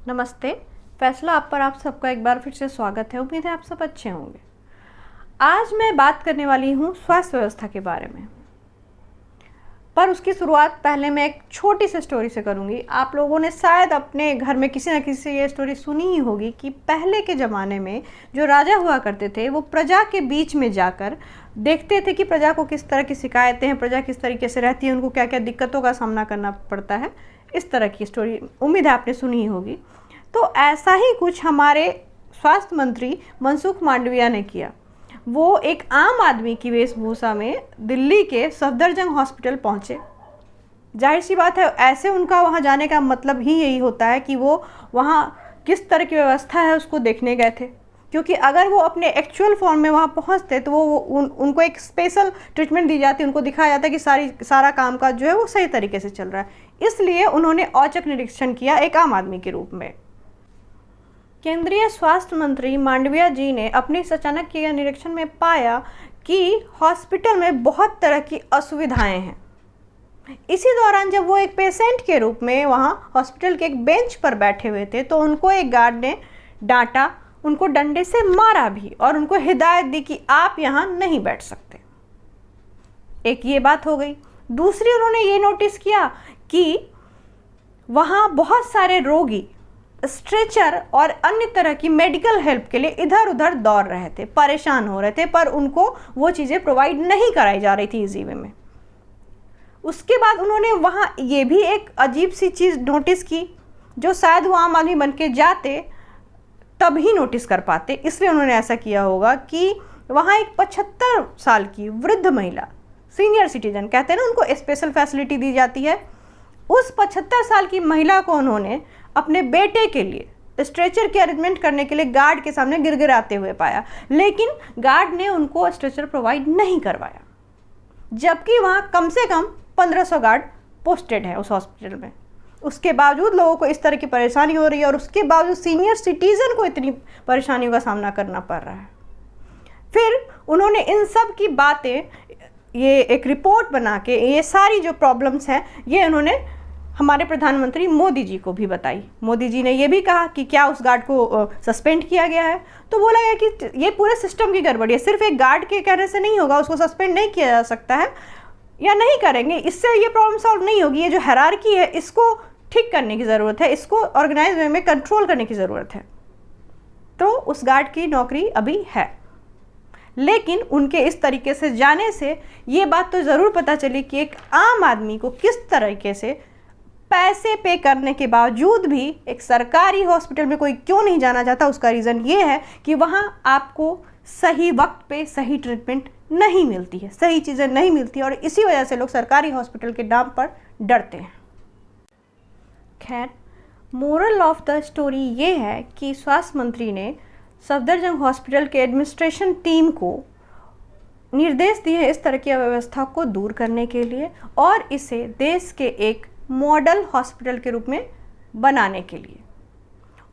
नमस्ते। फैसला आप पर आप सबका एक बार फिर से स्वागत है। उम्मीद है आप सब अच्छे होंगे। आज मैं बात करने वाली हूँ स्वास्थ्य व्यवस्था के बारे में, पर उसकी शुरुआत पहले मैं एक छोटी सी स्टोरी से करूँगी। आप लोगों ने शायद अपने घर में किसी न किसी से ये स्टोरी सुनी ही होगी कि पहले के ज़माने में जो राजा हुआ करते थे वो प्रजा के बीच में जाकर देखते थे कि प्रजा को किस तरह की शिकायतें हैं, प्रजा किस तरीके से रहती है, उनको क्या क्या दिक्कतों का सामना करना पड़ता है। इस तरह की स्टोरी उम्मीद है आपने सुनी ही होगी। तो ऐसा ही कुछ हमारे स्वास्थ्य मंत्री मनसुख मांडविया ने किया। वो एक आम आदमी की वेशभूषा में दिल्ली के सफदरजंग हॉस्पिटल पहुंचे। जाहिर सी बात है, ऐसे उनका वहां जाने का मतलब ही यही होता है कि वो वहां किस तरह की व्यवस्था है उसको देखने गए थे, क्योंकि अगर वो अपने एक्चुअल फॉर्म में वहां पहुंचते तो उनको एक स्पेशल ट्रीटमेंट दी जाती, उनको दिखाया जाता कि सारा काम काज जो है वो सही तरीके से चल रहा है। इसलिए उन्होंने औचक निरीक्षण किया एक आम आदमी के रूप में। केंद्रीय स्वास्थ्य मंत्री मांडविया जी ने अपने इस अचानक किए निरीक्षण में पाया कि हॉस्पिटल में बहुत तरह की असुविधाएं हैं। इसी दौरान जब वो एक पेशेंट के रूप में वहाँ हॉस्पिटल के एक बेंच पर बैठे हुए थे तो उनको एक गार्ड ने डांटा, उनको डंडे से मारा भी और उनको हिदायत दी कि आप यहाँ नहीं बैठ सकते। एक ये बात हो गई। दूसरी, उन्होंने ये नोटिस किया कि वहाँ बहुत सारे रोगी स्ट्रेचर और अन्य तरह की मेडिकल हेल्प के लिए इधर उधर दौड़ रहे थे, परेशान हो रहे थे, पर उनको वो चीज़ें प्रोवाइड नहीं कराई जा रही थी इजी वे में। उसके बाद उन्होंने वहाँ ये भी एक अजीब सी चीज़ नोटिस की जो शायद वो आम आदमी बन के जाते तब ही नोटिस कर पाते, इसलिए उन्होंने ऐसा किया होगा कि वहाँ एक 75 साल की वृद्ध महिला, सीनियर सिटीजन कहते हैं ना, उनको स्पेशल फैसिलिटी दी जाती है। उस 75 साल की महिला को उन्होंने अपने बेटे के लिए स्ट्रेचर की अरेंजमेंट करने के लिए गार्ड के सामने गिड़गिड़ाते हुए पाया, लेकिन गार्ड ने उनको स्ट्रेचर प्रोवाइड नहीं करवाया, जबकि वहाँ कम से कम 1500 गार्ड पोस्टेड है उस हॉस्पिटल में। उसके बावजूद लोगों को इस तरह की परेशानी हो रही है और उसके बावजूद सीनियर सिटीजन को इतनी परेशानियों का सामना करना पड़ रहा है। फिर उन्होंने इन सब की बातें, ये एक रिपोर्ट बना के ये सारी जो प्रॉब्लम्स हैं ये उन्होंने हमारे प्रधानमंत्री मोदी जी को भी बताई। मोदी जी ने ये भी कहा कि क्या उस गार्ड को सस्पेंड किया गया है, तो बोला गया कि ये पूरे सिस्टम की गड़बड़ी है, सिर्फ एक गार्ड के कहने से नहीं होगा, उसको सस्पेंड नहीं किया जा सकता है या नहीं करेंगे, इससे ये प्रॉब्लम सॉल्व नहीं होगी। ये जो हायरार्की है इसको ठीक करने की ज़रूरत है, इसको ऑर्गेनाइज वे में कंट्रोल करने की ज़रूरत है। तो उस गार्ड की नौकरी अभी है, लेकिन उनके इस तरीके से जाने से ये बात तो ज़रूर पता चली कि एक आम आदमी को किस तरीके से पैसे पे करने के बावजूद भी एक सरकारी हॉस्पिटल में कोई क्यों नहीं जाना चाहता। उसका रीज़न ये है कि वहाँ आपको सही वक्त पे सही ट्रीटमेंट नहीं मिलती है, सही चीज़ें नहीं मिलती, और इसी वजह से लोग सरकारी हॉस्पिटल के नाम पर डरते हैं। खैर, मोरल ऑफ द स्टोरी ये है कि स्वास्थ्य मंत्री ने सफदरजंग हॉस्पिटल के एडमिनिस्ट्रेशन टीम को निर्देश दिए इस तरह की अव्यवस्था को दूर करने के लिए और इसे देश के एक मॉडल हॉस्पिटल के रूप में बनाने के लिए।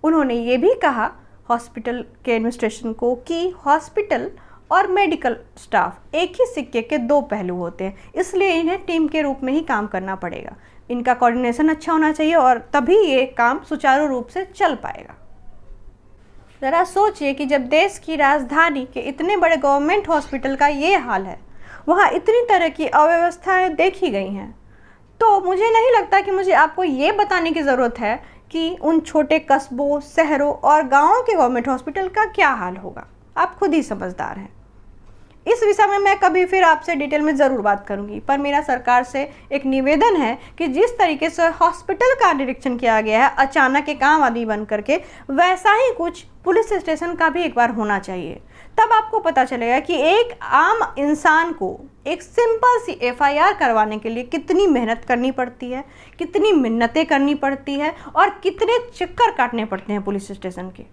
उन्होंने ये भी कहा हॉस्पिटल के एडमिनिस्ट्रेशन को कि हॉस्पिटल और मेडिकल स्टाफ एक ही सिक्के के दो पहलू होते हैं, इसलिए इन्हें टीम के रूप में ही काम करना पड़ेगा। इनका कोऑर्डिनेशन अच्छा होना चाहिए और तभी ये काम सुचारू रूप से चल पाएगा। ज़रा सोचिए कि जब देश की राजधानी के इतने बड़े गवर्नमेंट हॉस्पिटल का ये हाल है, वहाँ इतनी तरह की अव्यवस्थाएं देखी गई हैं, तो मुझे नहीं लगता कि मुझे आपको ये बताने की ज़रूरत है कि उन छोटे कस्बों, शहरों और गाँवों के गवर्नमेंट हॉस्पिटल का क्या हाल होगा। आप खुद ही समझदार हैं। इस विषय में मैं कभी फिर आपसे डिटेल में ज़रूर बात करूंगी, पर मेरा सरकार से एक निवेदन है कि जिस तरीके से हॉस्पिटल का निरीक्षण किया गया है अचानक एक आम आदमी बन करके, वैसा ही कुछ पुलिस स्टेशन का भी एक बार होना चाहिए। तब आपको पता चलेगा कि एक आम इंसान को एक सिंपल सी FIR करवाने के लिए कितनी मेहनत करनी पड़ती है, कितनी मिन्नतें करनी पड़ती है और कितने चक्कर काटने पड़ते हैं पुलिस स्टेशन के।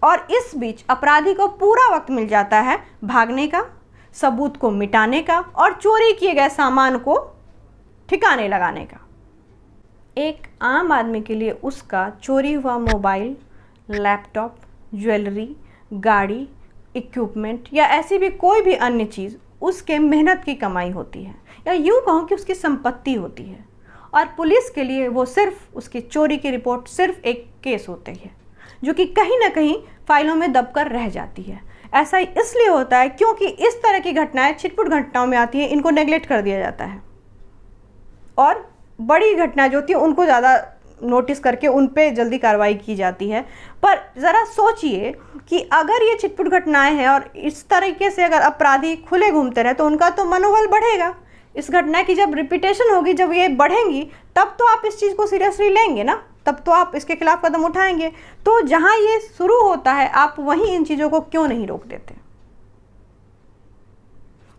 और इस बीच अपराधी को पूरा वक्त मिल जाता है भागने का, सबूत को मिटाने का और चोरी किए गए सामान को ठिकाने लगाने का। एक आम आदमी के लिए उसका चोरी हुआ मोबाइल, लैपटॉप, ज्वेलरी, गाड़ी, इक्विपमेंट या ऐसी भी कोई भी अन्य चीज़ उसके मेहनत की कमाई होती है, या यूँ कहूँ कि उसकी संपत्ति होती है। और पुलिस के लिए वो सिर्फ उसकी चोरी की रिपोर्ट सिर्फ एक केस होती है जो कि कहीं ना कहीं फाइलों में दबकर रह जाती है। ऐसा इसलिए होता है क्योंकि इस तरह की घटनाएं छिटपुट घटनाओं में आती हैं, इनको नेगलेक्ट कर दिया जाता है और बड़ी घटना जो होती है उनको ज़्यादा नोटिस करके उन पे जल्दी कार्रवाई की जाती है। पर ज़रा सोचिए कि अगर ये छिटपुट घटनाएं हैं और इस तरीके से अगर अपराधी खुले घूमते रहे तो उनका तो मनोबल बढ़ेगा। इस घटना की जब रिपीटेशन होगी, जब ये बढ़ेंगी, तब तो आप इस चीज़ को सीरियसली लेंगे ना, तब तो आप इसके खिलाफ कदम उठाएंगे। तो जहाँ ये शुरू होता है आप वहीं इन चीज़ों को क्यों नहीं रोक देते?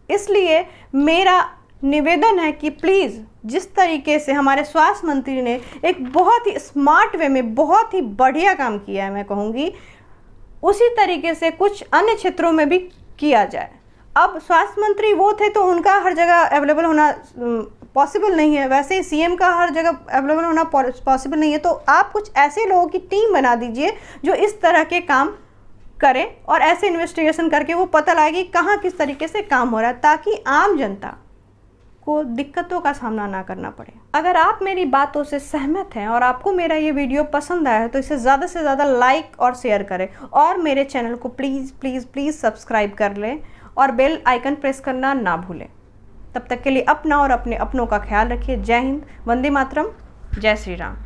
इसलिए मेरा निवेदन है कि प्लीज़ जिस तरीके से हमारे स्वास्थ्य मंत्री ने एक बहुत ही स्मार्ट वे में बहुत ही बढ़िया काम किया है, मैं कहूँगी उसी तरीके से कुछ अन्य क्षेत्रों में भी किया जाए। अब स्वास्थ्य मंत्री वो थे तो उनका हर जगह अवेलेबल होना पॉसिबल नहीं है, वैसे ही सीएम का हर जगह अवेलेबल होना पॉसिबल नहीं है। तो आप कुछ ऐसे लोगों की टीम बना दीजिए जो इस तरह के काम करें और ऐसे इन्वेस्टिगेशन करके वो पता लगाए कि कहाँ किस तरीके से काम हो रहा है, ताकि आम जनता को दिक्कतों का सामना ना करना पड़े। अगर आप मेरी बातों से सहमत हैं और आपको मेरा ये वीडियो पसंद आया है तो इसे ज़्यादा से ज़्यादा लाइक और शेयर करें और मेरे चैनल को प्लीज़ प्लीज़ प्लीज़ सब्सक्राइब कर लें और बेल आइकन प्रेस करना ना भूलें। तब तक के लिए अपना और अपने अपनों का ख्याल रखिए। जय हिंद, वंदे मातरम, जय श्री राम।